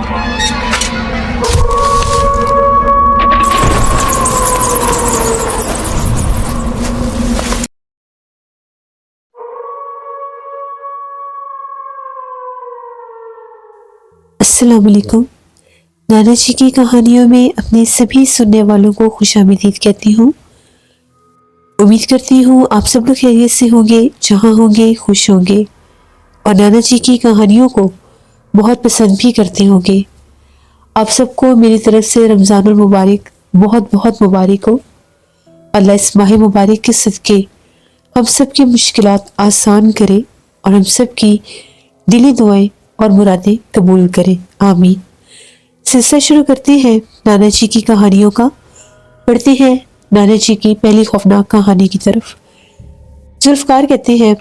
अस्सलाम वालेकुम। नाना जी की कहानियों में अपने सभी सुनने वालों को खुशामदीद कहती हूँ। उम्मीद करती हूँ आप सब लोग खैरियत से होंगे, जहाँ होंगे खुश होंगे और नाना जी की कहानियों को बहुत पसंद भी करते होंगे। आप सबको मेरी तरफ से रमज़ानुल मुबारक बहुत बहुत मुबारक हो। अल्लाह इस माह मुबारक के सदके हम सब की मुश्किलात आसान करे और हम सब की दिली दुआएं और मुरादें कबूल करे, आमीन। सिलसिला शुरू करते हैं नाना जी की कहानियों का। पढ़ते हैं नाना जी की पहली खौफनाक कहानी की तरफ। जुल्फकार कहते हैं,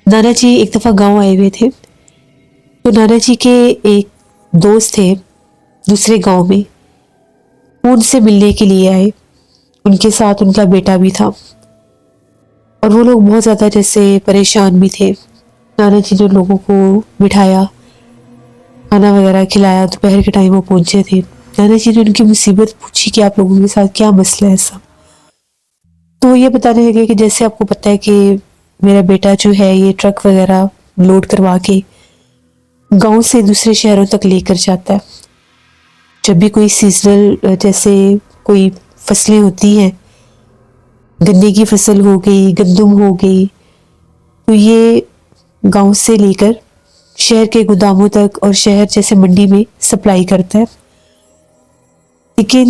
नाना जी एक दफ़ा गांव आए हुए थे। तो नाना जी के एक दोस्त थे दूसरे गांव में, वो उनसे मिलने के लिए आए। उनके साथ उनका बेटा भी था और वो लोग बहुत ज़्यादा जैसे परेशान भी थे। नाना जी ने लोगों को बिठाया, खाना वगैरह खिलाया। दोपहर के टाइम वो पहुंचे थे। नाना जी ने उनकी मुसीबत पूछी कि आप लोगों के साथ क्या मसला है ऐसा। तो वो ये बताने लगे कि जैसे आपको पता है कि मेरा बेटा जो है ये ट्रक वगैरह लोड करवा के गांव से दूसरे शहरों तक लेकर जाता है। जब भी कोई सीजनल जैसे कोई फसलें होती हैं, गन्ने की फसल हो गई, गंदम हो गई, तो ये गांव से लेकर शहर के गोदामों तक और शहर जैसे मंडी में सप्लाई करता है। लेकिन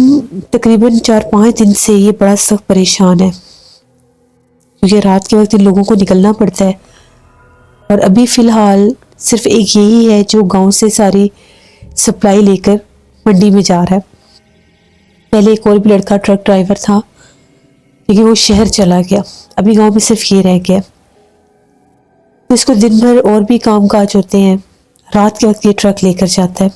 तकरीबन 4-5 दिन से ये बड़ा सख्त परेशान है, क्योंकि रात के वक्त इन लोगों को निकलना पड़ता है। और अभी फ़िलहाल सिर्फ एक यही है जो गांव से सारी सप्लाई लेकर मंडी में जा रहा है। पहले एक और भी लड़का ट्रक ड्राइवर था, लेकिन वो शहर चला गया। अभी गांव में सिर्फ ये रह गया। तो इसको दिन भर और भी काम काज होते हैं, रात के वक्त ये ट्रक लेकर जाता है।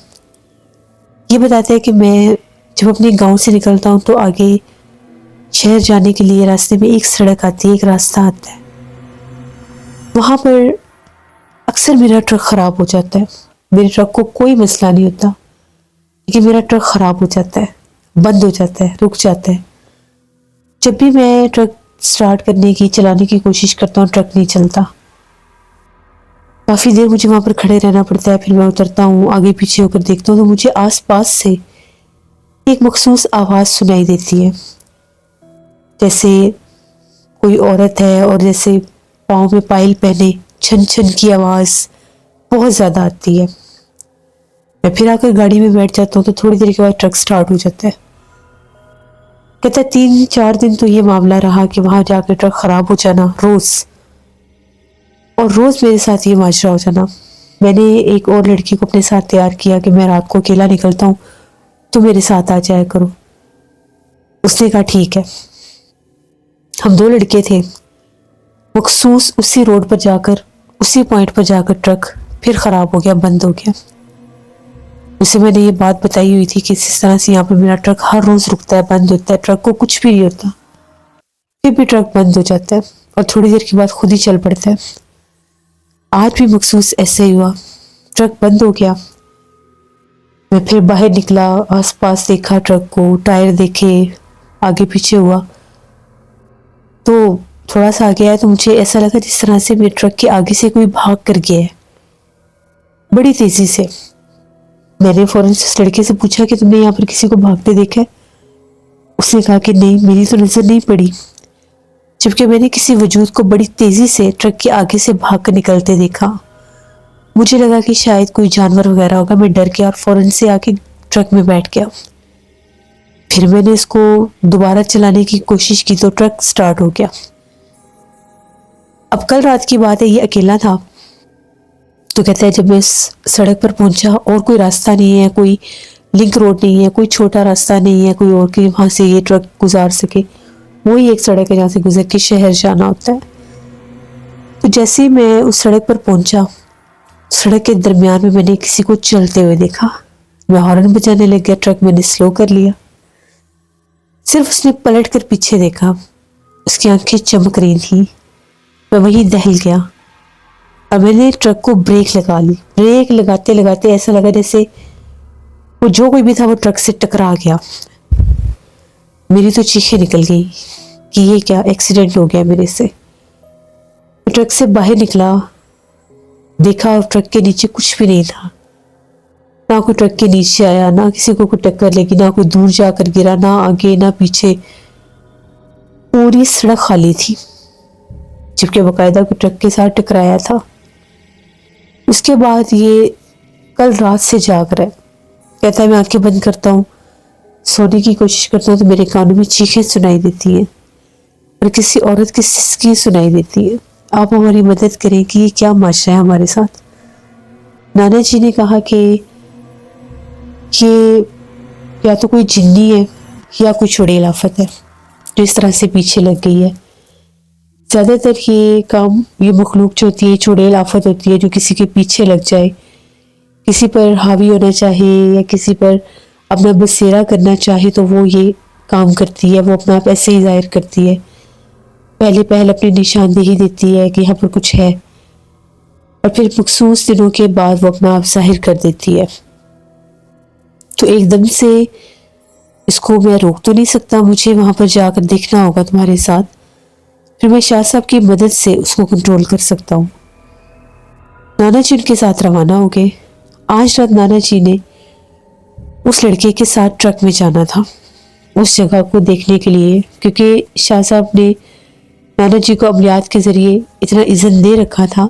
ये बताता है कि मैं जब अपने गांव से निकलता हूँ तो आगे शहर जाने के लिए रास्ते में एक सड़क आती है, एक रास्ता आता है। वहाँ पर अक्सर मेरा ट्रक ख़राब हो जाता है। मेरे ट्रक को कोई मसला नहीं होता, लेकिन मेरा ट्रक ख़राब हो जाता है, बंद हो जाता है, रुक जाता है। जब भी मैं ट्रक स्टार्ट करने की, चलाने की कोशिश करता हूँ, ट्रक नहीं चलता। काफ़ी देर मुझे वहाँ पर खड़े रहना पड़ता है। फिर मैं उतरता हूँ, आगे पीछे होकर देखता हूँ तो मुझे आसपास से एक मखसूस आवाज़ सुनाई देती है, जैसे कोई औरत है और जैसे पाँव में पायल पहने छन छन की आवाज़ बहुत ज़्यादा आती है। मैं फिर आकर गाड़ी में बैठ जाता हूँ तो थोड़ी देर के बाद ट्रक स्टार्ट हो जाता है। कहता है 3-4 दिन तो ये मामला रहा कि वहाँ जाकर ट्रक ख़राब हो जाना रोज़, और रोज़ मेरे साथ ये माजरा हो जाना। मैंने एक और लड़की को अपने साथ तैयार किया कि मैं रात को अकेला निकलता हूँ तो मेरे साथ आ जाया करो। उसने कहा ठीक है। हम 2 लड़के थे। मखसूस उसी रोड पर जाकर, उसी पॉइंट पर जाकर ट्रक फिर ख़राब हो गया, बंद हो गया। उसे मैंने ये बात बताई हुई थी कि इस तरह से यहाँ पर मेरा ट्रक हर रोज़ रुकता है, बंद होता है, ट्रक को कुछ भी नहीं होता। फिर भी ट्रक बंद हो जाता है और थोड़ी देर के बाद खुद ही चल पड़ता है। आज भी मखसूस ऐसे ही हुआ, ट्रक बंद हो गया। मैं फिर बाहर निकला, आसपास देखा ट्रक को, टायर देखे, आगे पीछे हुआ। तो थोड़ा सा आगे आया तो मुझे ऐसा लगा जिस तरह से मेरे ट्रक के आगे से कोई भाग कर गया है, बड़ी तेजी से। मैंने फौरन से उस लड़के से पूछा कि तुमने यहाँ पर किसी को भागते देखा है? उसने कहा कि नहीं, मेरी तो नजर नहीं पड़ी, जबकि मैंने किसी वजूद को बड़ी तेजी से ट्रक के आगे से भाग कर निकलते देखा। मुझे लगा कि शायद कोई जानवर वगैरह होगा। मैं डर गया और फौरन से आके ट्रक में बैठ गया। फिर मैंने इसको दोबारा चलाने की कोशिश की तो ट्रक स्टार्ट हो गया। अब कल रात की बात है, ये अकेला था। तो कहता है जब मैं इस सड़क पर पहुंचा और कोई रास्ता नहीं है, कोई लिंक रोड नहीं है, कोई छोटा रास्ता नहीं है कोई और कि वहां से ये ट्रक गुजार सके, वही एक सड़क है जहाँ से गुजर के शहर जाना होता है। तो जैसे ही मैं उस सड़क पर पहुंचा, सड़क के दरमियान में मैंने किसी को चलते हुए देखा। मैं हॉर्न बजाने लग गया, ट्रक मैंने स्लो कर लिया। सिर्फ उसने पलट कर पीछे देखा, उसकी आंखें चमक रही थी। मैं वहीं दहल गया। और मैंने ट्रक को ब्रेक लगा ली। ब्रेक लगाते लगाते ऐसा लगा जैसे वो जो कोई भी था वो ट्रक से टकरा गया। मेरी तो चीखें निकल गई कि ये क्या एक्सीडेंट हो गया मेरे से। ट्रक से बाहर निकला, देखा और ट्रक के नीचे कुछ भी नहीं था। ना कोई ट्रक के नीचे आया, ना किसी को कोई टक्कर लगी, ना कोई दूर जाकर गिरा, ना आगे ना पीछे। पूरी सड़क खाली थी, जबकि बकायदा कोई ट्रक के साथ टकराया था। उसके बाद ये कल रात से जाग रहा है। कहता है मैं आंखें बंद करता हूँ, सोने की कोशिश करता हूँ तो मेरे कानों में चीखें सुनाई देती हैं और किसी औरत की सिसकी सुनाई देती है। आप हमारी मदद करें कि ये क्या माशरा है हमारे साथ। नाना जी ने कहा कि ये या तो कोई जिन्नी है या कोई चुड़ैल आफत है जो इस तरह से पीछे लग गई है। ज़्यादातर ये काम, ये मखलूक जो होती है, चुड़ैल आफत होती है जो किसी के पीछे लग जाए, किसी पर हावी होना चाहे या किसी पर अपना बसेरा करना चाहे तो वो ये काम करती है। वो अपना आप ऐसे ही जाहिर करती है, पहले पहल अपनी निशानदेही देती है कि यहाँ पर कुछ है और फिर मखसूस दिनों के बाद वो अपना आप जाहिर कर देती है। तो एकदम से इसको मैं रोक तो नहीं सकता, मुझे वहां पर जाकर देखना होगा तुम्हारे साथ, फिर मैं शाह साहब की मदद से उसको कंट्रोल कर सकता हूँ। नाना जी उनके साथ रवाना हो गए। आज रात नाना जी ने उस लड़के के साथ ट्रक में जाना था उस जगह को देखने के लिए, क्योंकि शाह साहब ने नाना जी को अमलियात के जरिए इतना इज़्ज़त दे रखा था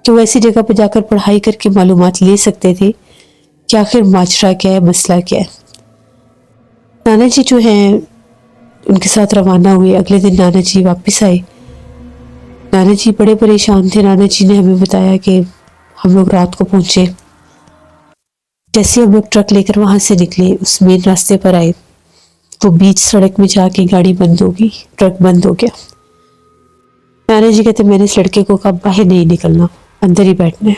कि वो ऐसी जगह पर जाकर पढ़ाई करके मालूमात ले सकते थे कि आखिर माजरा क्या है, मसला क्या है। नाना जी जो हैं उनके साथ रवाना हुए। अगले दिन नाना जी वापस आए। नाना जी बड़े परेशान थे। नाना जी ने हमें बताया कि हम लोग रात को पहुंचे। जैसे हम लोग ट्रक लेकर वहां से निकले, उस मेन रास्ते पर आए तो बीच सड़क में जाके गाड़ी बंद हो गई, ट्रक बंद हो गया। नाना जी कहते मैंने इस लड़के को कहा बाहर नहीं निकलना, अंदर ही बैठना है।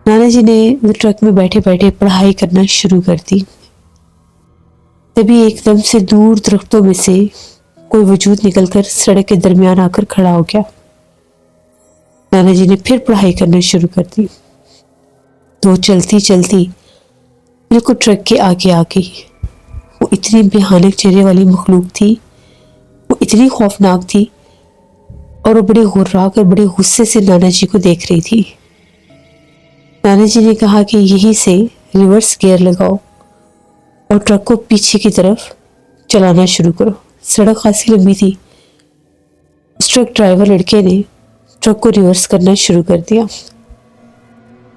नाना जी ने ट्रक में बैठे बैठे पढ़ाई करना शुरू कर दी। तभी एकदम से दूर दरख्तों में से कोई वजूद निकलकर सड़क के दरमियान आकर खड़ा हो गया। नाना जी ने फिर पढ़ाई करना शुरू कर दी। तो चलती चलती बिल्कुल ट्रक के आगे आ गई। वो इतनी भयानक चेहरे वाली मखलूक थी, वो इतनी खौफनाक थी और वो बड़े गुर्राक और बड़े गुस्से से नाना जी को देख रही थी। नाना जी ने कहा कि यहीं से रिवर्स गियर लगाओ और ट्रक को पीछे की तरफ चलाना शुरू करो। सड़क खासी लंबी थी। उस ट्रक ड्राइवर लड़के ने ट्रक को रिवर्स करना शुरू कर दिया।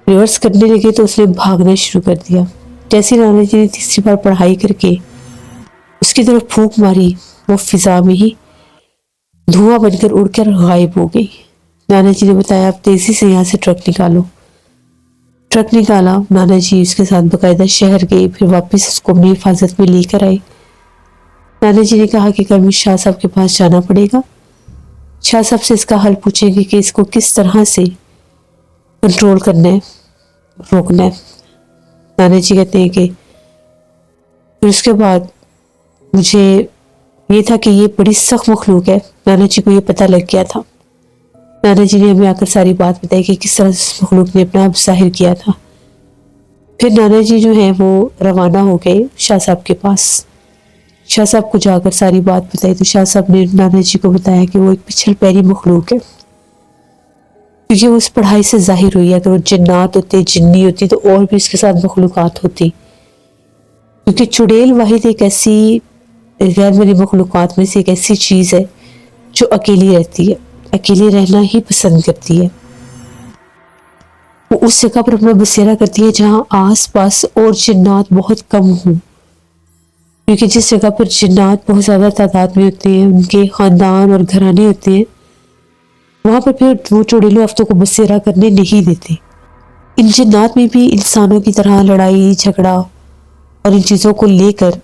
रिवर्स करने लगे तो उसने भागना शुरू कर दिया। जैसे नाना जी ने तीसरी बार पढ़ाई करके उसकी तरफ फूंक मारी, वो फिजा में ही धुआं बनकर उड़कर गायब हो गई। नाना जी ने बताया आप तेजी से यहाँ से ट्रक निकालो। ट्रक निकाला। नाना जी उसके साथ बकायदा शहर गए, फिर वापस उसको अपनी हिफाजत में लेकर आए। नाना जी ने कहा कि कल मुझे शाह साहब के पास जाना पड़ेगा, शाह साहब से इसका हल पूछेंगे कि इसको किस तरह से कंट्रोल करना है, रोकना है। नाना जी कहते हैं कि फिर उसके बाद मुझे ये था कि ये बड़ी सख्त मखलूक है। नाना जी को ये पता लग गया था। नाना जी ने हमें आकर सारी बात बताई कि किस तरह से मखलूक ने अपना आप जाहिर किया था। फिर नाना जी जो है वो रवाना हो गए शाह साहब के पास। शाह साहब को जाकर सारी बात बताई तो शाह साहब ने नाना जी को बताया कि वो एक पिछल पैरी मखलूक है, क्योंकि वो उस पढ़ाई से जाहिर हुई है। अगर वो जिन्नात होते, जिन्नी होती तो और भी उसके साथ मखलूकात होती, क्योंकि चुड़ैल वाहिद एक ऐसी गैर मरी मखलूकात में से एक ऐसी चीज़ है जो अकेली रहती है, अकेले रहना ही पसंद करती है। वो उस जगह पर अपना बसेरा करती है जहाँ आस पास और जिन्नात बहुत कम हों, क्योंकि जिस जगह पर जिन्नात बहुत ज़्यादा तादाद में होते हैं, उनके ख़ानदान और घराने होते हैं, वहाँ पर फिर वो चुड़ैल आफ्तों को बसेरा करने नहीं देते। इन जिन्नात में भी इंसानों की तरह लड़ाई झगड़ा और इन चीज़ों को लेकर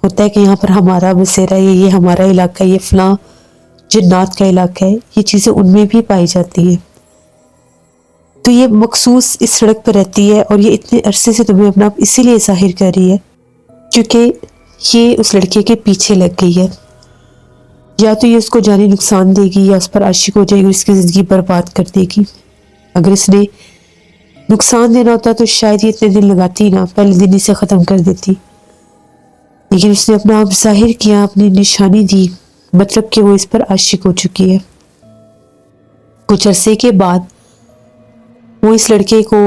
होता है कि यहाँ पर हमारा बसेरा है, ये हमारा इलाका है, ये फलां जिन्नात का इलाका है। ये चीज़ें उनमें भी पाई जाती हैं। तो ये मखसूस इस सड़क पर रहती है और ये इतने अरसे से तुम्हें अपना आप इसीलिए जाहिर कर रही है क्योंकि ये उस लड़के के पीछे लग गई है। या तो ये उसको जानी नुकसान देगी या उस पर आशिक हो जाएगी, उसकी ज़िंदगी बर्बाद कर देगी। अगर इसने नुकसान देना होता तो शायद ये इतने दिन लगाती ना, पहले दिन इसे ख़त्म कर देती। लेकिन उसने अपना आप जाहिर किया, अपनी निशानी दी, मतलब कि वो इस पर आशिक हो चुकी है। कुछ अरसे के बाद वो इस लड़के को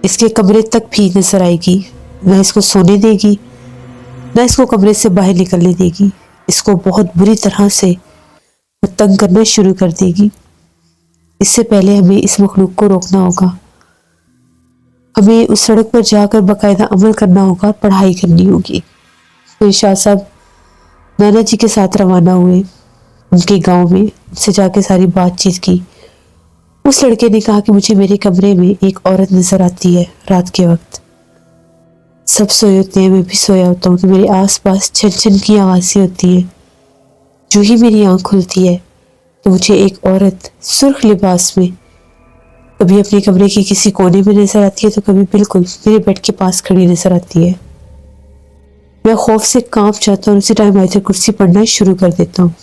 इसके कमरे तक भी नजर आएगी, न इसको सोने देगी न इसको कमरे से बाहर निकलने देगी। इसको बहुत बुरी तरह से वो तंग करना शुरू कर देगी। इससे पहले हमें इस मखलूक को रोकना होगा। हमें उस सड़क पर जाकर बाकायदा अमल करना होगा, पढ़ाई करनी होगी। तो शाह साहब नाना जी के साथ रवाना हुए उनके गांव में, उनसे जाके सारी बातचीत की। उस लड़के ने कहा कि मुझे मेरे कमरे में एक औरत नजर आती है रात के वक्त। सब सोए होते हैं, मैं भी सोया होता हूँ, तो मेरे आसपास छन छन की आवाज़ें होती है। जो ही मेरी आँख खुलती है तो मुझे एक औरत सुर्ख लिबास में कभी अपने कमरे के किसी कोने में नजर आती है, तो कभी बिल्कुल मेरे बेड के पास खड़ी नजर आती है। मैं खौफ से कांप जाता हूँ, उसी टाइम आयत कुर्सी पढ़ना शुरू कर देता हूँ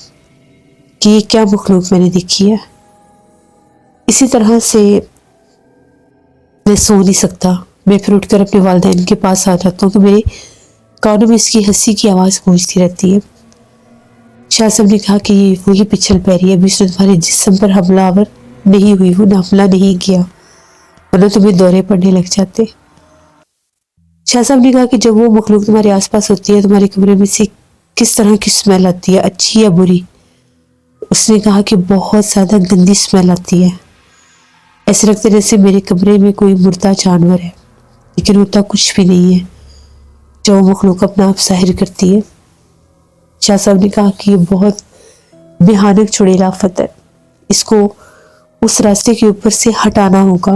कि ये क्या मखलूक मैंने देखी है। इसी तरह से मैं सो नहीं सकता। मैं फिर उठकर अपने वालिदैन के पास आ जाता हूँ तो मेरे कानों में इसकी हंसी की आवाज़ गूंजती रहती है। शाह साहब ने कहा कि ये वही पिछल पैरी है, अभी उसने तुम्हारे जिस्म पर हमलावर नहीं हुई, वो ने हमला नहीं किया, वरना तुम्हें दौरे पड़ने लग जाते। शाह साहब ने कहा कि जब वो मखलूक तुम्हारे आसपास होती है, तुम्हारे कमरे में से किस तरह की स्मेल आती है, अच्छी या बुरी? उसने कहा कि बहुत ज़्यादा गंदी स्मेल आती है, ऐसे लगता है जैसे मेरे कमरे में कोई मुर्दा जानवर है, लेकिन होता कुछ भी नहीं है जो वो मखलूक अपना आप जाहिर करती है। शाह साहब ने कहा कि ये बहुत भयानक चुड़ैल आफत है, इसको उस रास्ते के ऊपर से हटाना होगा,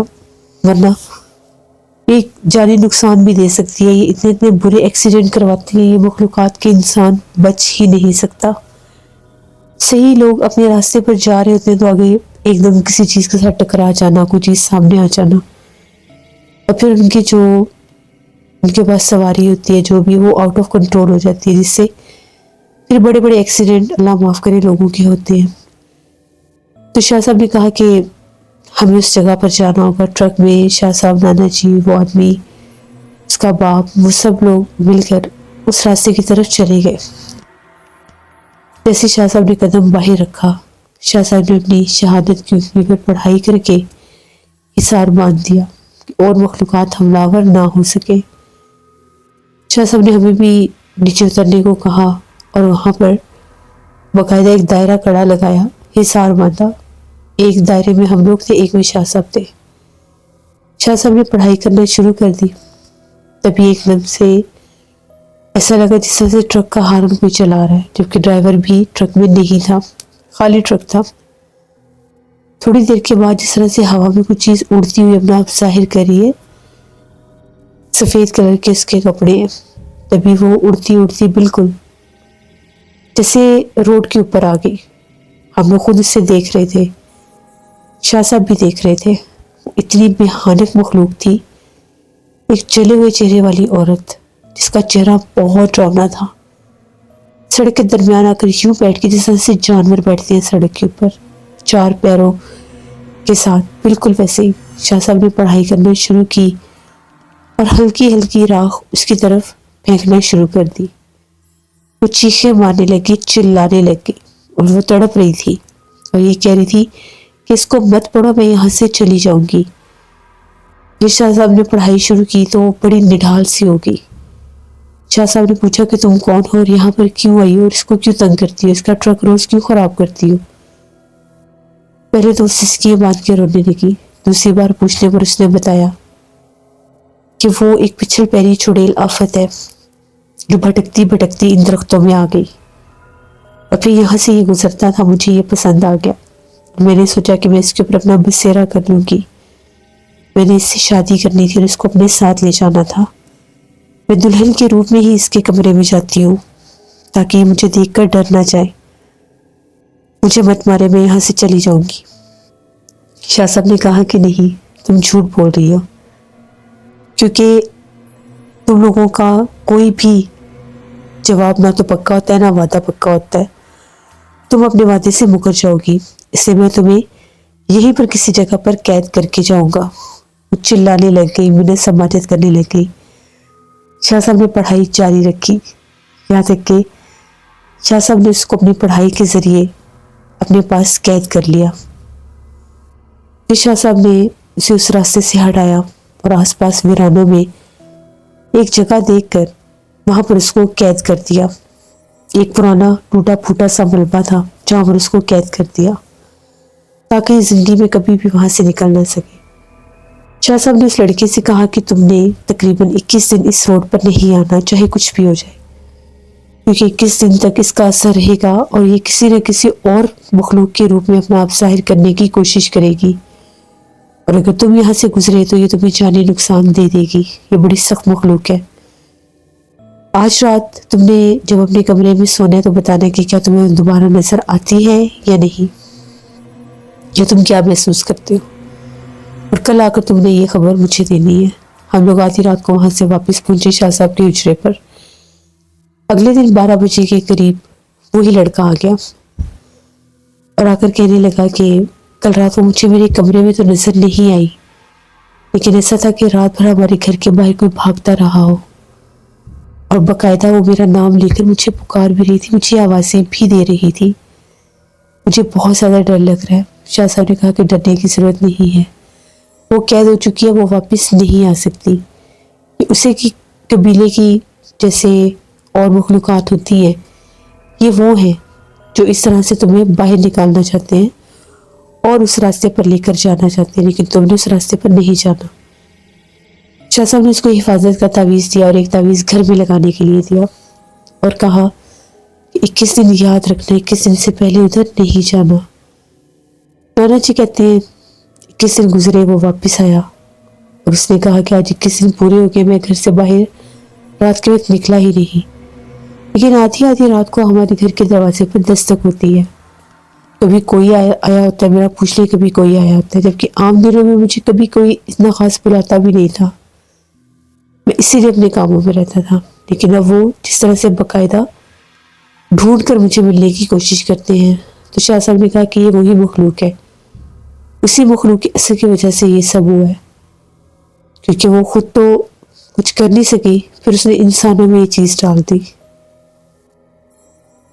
वरना एक जानी नुकसान भी दे सकती है। ये इतने इतने बुरे एक्सीडेंट करवाती है ये मखलूकात के, इंसान बच ही नहीं सकता। सही लोग अपने रास्ते पर जा रहे होते हैं तो आगे एकदम किसी चीज़ के साथ टकरा जाना, कोई चीज़ सामने आ जाना, और फिर उनके पास सवारी होती है जो भी, वो आउट ऑफ कंट्रोल हो जाती है, जिससे फिर बड़े बड़े एक्सीडेंट, अल्लाह माफ़ करे, लोगों के होते हैं। तो शाह साहब ने कहा कि हमें उस जगह पर जाना होगा। ट्रक में शाह साहब, नाना जी, वो आदमी, उसका बाप, वो सब लोग मिलकर उस रास्ते की तरफ चले गए। जैसे शाह साहब ने कदम बाहर रखा, शाह साहब ने अपनी शहादत की उंगली पर पढ़ाई करके हिसार बांध दिया कि और मखलूकात हमलावर ना हो सके। शाह साहब ने हमें भी नीचे उतरने को कहा और वहाँ पर बाकायदा एक दायरा कड़ा लगाया, हिसार बांधा। एक दायरे में हम लोग थे, एक में शाह साहब थे। शाह साहब ने पढ़ाई करना शुरू कर दी। तभी एकदम से ऐसा लगा जिस तरह से ट्रक का हार्न कोई चला रहा है, जबकि ड्राइवर भी ट्रक में नहीं था, खाली ट्रक था। थोड़ी देर के बाद जिस तरह से हवा में कुछ चीज़ उड़ती हुई अपना आप जाहिर कर रही है, सफ़ेद कलर के उसके कपड़े हैं। तभी वो उड़ती उड़ती बिल्कुल जैसे रोड के ऊपर आ गई। हम लोग खुद उससे देख रहे थे, शाह साहब भी देख रहे थे। इतनी भयानक मखलूक थी, एक जले हुए चेहरे वाली औरत जिसका चेहरा बहुत डरावना था। सड़क के दरमियान आकर यूं बैठ के जिस तरह से जानवर बैठते हैं सड़क के ऊपर, चार पैरों के साथ, बिल्कुल वैसे ही शाह साहब ने पढ़ाई करना शुरू की और हल्की हल्की राख उसकी तरफ फेंकना शुरू कर दी। वो चीखें मारने लगी, चिल्लाने लगी, और वो तड़प रही थी और ये कह रही थी कि इसको मत पढ़ो, मैं यहाँ से चली जाऊंगी। फिर शाह साहब ने पढ़ाई शुरू की तो वो बड़ी निढाल सी हो गई। शाह साहब ने पूछा कि तुम कौन हो और यहाँ पर क्यों आई हो और इसको क्यों तंग करती हो, इसका ट्रक रोज क्यों खराब करती हो? पहले तो सिसकियां बांध के रोने लगी। दूसरी बार पूछने पर उसने बताया कि वो एक पिछल पैरी चुड़ैल आफत है जो भटकती भटकती इन दरख्तों में आ गई, और फिर यहाँ से ये गुजरता था, मुझे ये पसंद आ गया। मैंने सोचा कि मैं इसके ऊपर अपना बसेरा कर लूँगी। मैंने इससे शादी करनी थी और इसको अपने साथ ले जाना था। मैं दुल्हन के रूप में ही इसके कमरे में जाती हूँ ताकि ये मुझे देखकर डर ना जाए, मुझे मत मारे, मैं यहाँ से चली जाऊंगी। शाह साहब ने कहा कि नहीं, तुम झूठ बोल रही हो, क्योंकि तुम लोगों का कोई भी जवाब ना तो पक्का होता है ना वादा पक्का होता है। तुम अपने वादे से मुकर जाओगी, इसलिए मैं तुम्हें यहीं पर किसी जगह पर कैद करके जाऊंगा। वो चिल्लाने लग गई, मुझे सम्मानित करने लग गई। शाह साहब ने पढ़ाई जारी रखी, यहाँ तक कि शाह साहब ने उसको अपनी पढ़ाई के जरिए अपने पास कैद कर लिया। फिर शाह साहब ने उसे उस रास्ते से हटाया और आसपास वीरानों में एक जगह देखकर वहां पर उसको कैद कर दिया। एक पुराना टूटा फूटा सा मलबा था जहां पर उसको कैद कर दिया, ताकि जिंदगी में कभी भी वहां से निकल ना सके। शाह साहब ने उस लड़के से कहा कि तुमने तकरीबन 21 दिन इस रोड पर नहीं आना, चाहे कुछ भी हो जाए, क्योंकि 21 दिन तक इसका असर रहेगा और ये किसी न किसी और मखलूक के रूप में अपना आप जाहिर करने की कोशिश करेगी, और अगर तुम यहाँ से गुजरे तो ये तुम्हें जानी नुकसान दे देगी। ये बड़ी सख्त मखलूक है। आज रात तुमने जब अपने कमरे में सोना है तो बताना कि क्या तुम्हें दोबारा नजर आती है या नहीं, या तुम क्या महसूस करते हो, और कल आकर तुमने ये खबर मुझे देनी है। हम लोग आधी रात को वहां से वापस पहुंचे शाह साहब के हुजरे पर। अगले दिन 12 बजे के करीब वही लड़का आ गया और आकर कहने लगा कि कल रात को मुझे मेरे कमरे में तो नजर नहीं आई, लेकिन ऐसा था कि रात भर हमारे घर के बाहर कोई भागता रहा हो, और बकायदा वो मेरा नाम लेकर मुझे पुकार भी रही थी, मुझे आवाज़ें भी दे रही थी। मुझे बहुत ज़्यादा डर लग रहा है। शाह साहब ने कहा कि डरने की ज़रूरत नहीं है, वो कैद हो चुकी है, वो वापस नहीं आ सकती। उसे की कबीले की जैसे और मखलूक़ात होती है, ये वो हैं जो इस तरह से तुम्हें बाहर निकालना चाहते हैं और उस रास्ते पर लेकर जाना चाहते हैं, लेकिन तुमने उस रास्ते पर नहीं जाना। शाह साहब ने उसको हिफाजत का तावीज़ दिया और एक तावीज़ घर में लगाने के लिए दिया और कहा कि 21 दिन याद रखना, 21 दिन से पहले उधर नहीं जाना। नाना जी कहते हैं 21 दिन गुजरे, वो वापस आया और उसने कहा कि आज 21 दिन पूरे हो गए, मैं घर से बाहर रात के वक्त निकला ही नहीं। लेकिन आधी आधी रात को हमारे घर के दरवाजे पर दस्तक होती है, कभी कोई आया होता है मेरा पूछने, कभी कोई आया होता है, जबकि आम दिनों में मुझे कभी कोई इतना खास बुलाता भी नहीं था। मैं इसीलिए अपने कामों में रहता था। लेकिन अब वो जिस तरह से बाकायदा ढूंढ कर मुझे मिलने की कोशिश करते हैं, तो शाह साहब ने कहा कि ये वही मखलूक है, उसी मखलूक के असर की वजह से ये सब हुआ है, क्योंकि वो खुद तो कुछ कर नहीं सकी, फिर उसने इंसानों में ये चीज़ डाल दी।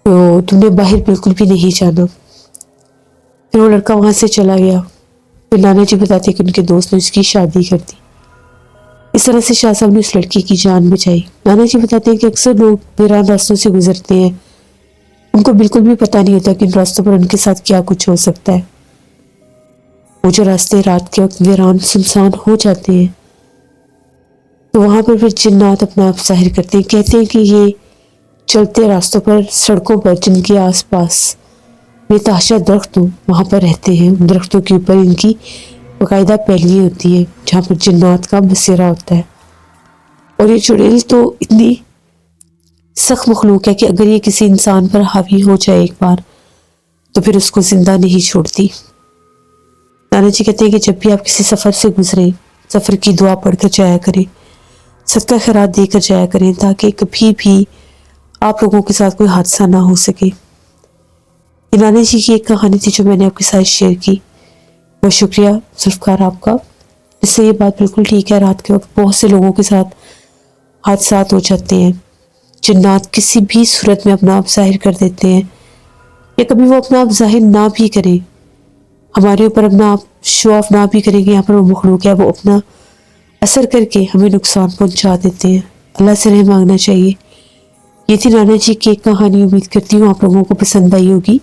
तो तुमने बाहर बिल्कुल भी नहीं जाना। फिर वो लड़का वहां से चला गया। फिर नाना जी बताते कि उनके दोस्त ने उसकी शादी कर दी। इस तरह से शाह साहब ने उस लड़की की जान बचाई। नाना जी बताते हैं कि अक्सर लोग वीरान रास्तों से गुजरते हैं, उनको बिल्कुल भी पता नहीं होता कि इन रास्तों पर उनके साथ क्या कुछ हो सकता है। वो जो रास्ते रात के वक्त वीरान सुनसान हो जाते हैं, तो वहां पर फिर जिन्नात अपना आप जाहिर करते हैं। कहते हैं कि ये चलते रास्तों पर, सड़कों पर जिनके आसपास बेतहाशा दरख्त हो, वहां पर रहते हैं। उन दरख्तों के ऊपर इनकी बाकायदा पैलियाँ होती है जहाँ पर जिन्नात का बसेरा होता है। और ये चुड़ैल तो इतनी सख्त मखलूक है कि अगर ये किसी इंसान पर हावी हो जाए एक बार, तो फिर उसको जिंदा नहीं छोड़ती। नाना जी कहते हैं कि जब भी आप किसी सफ़र से गुजरें, सफ़र की दुआ पढ़कर जाया करें, सदका खैरात देकर जाया करें, ताकि कभी भी आप लोगों के साथ कोई हादसा ना हो सके। ये नाना जी की एक कहानी थी जो मैंने आपके साथ शेयर की। बहुत शुक्रिया जुल्फ़कार आपका। इससे ये बात बिल्कुल ठीक है, रात के वक्त बहुत से लोगों के साथ हादसात हो जाते हैं। जिन्नात किसी भी सूरत में अपना आप जाहिर कर देते हैं, या कभी वो अपना आप जाहिर ना भी करें, हमारे ऊपर अपना आप शो ऑफ ना भी करेंगे, यहाँ पर वो मखलूक है, वो अपना असर करके हमें नुकसान पहुंचा देते हैं। अल्लाह से रहम मांगना चाहिए। ये थी नाना जी की एक कहानी। उम्मीद करती हूँ आप लोगों को पसंद आई होगी।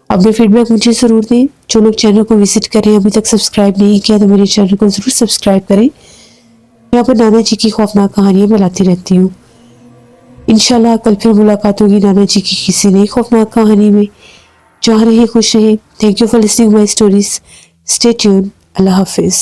अपने फीडबैक मुझे ज़रूर दें। जो लोग चैनल को विजिट करें, अभी तक सब्सक्राइब नहीं किया, तो मेरे चैनल को ज़रूर सब्सक्राइब करें। यहाँ पर नाना जी की खौफनाक कहानियाँ मैं लाती रहती हूँ। इंशाल्लाह कल फिर मुलाकात होगी नाना जी की किसी नई खौफनाक कहानी में। जहाँ रहे खुश रहें। Thank you for listening my stories. Stay tune. अल्लाह हाफिज़।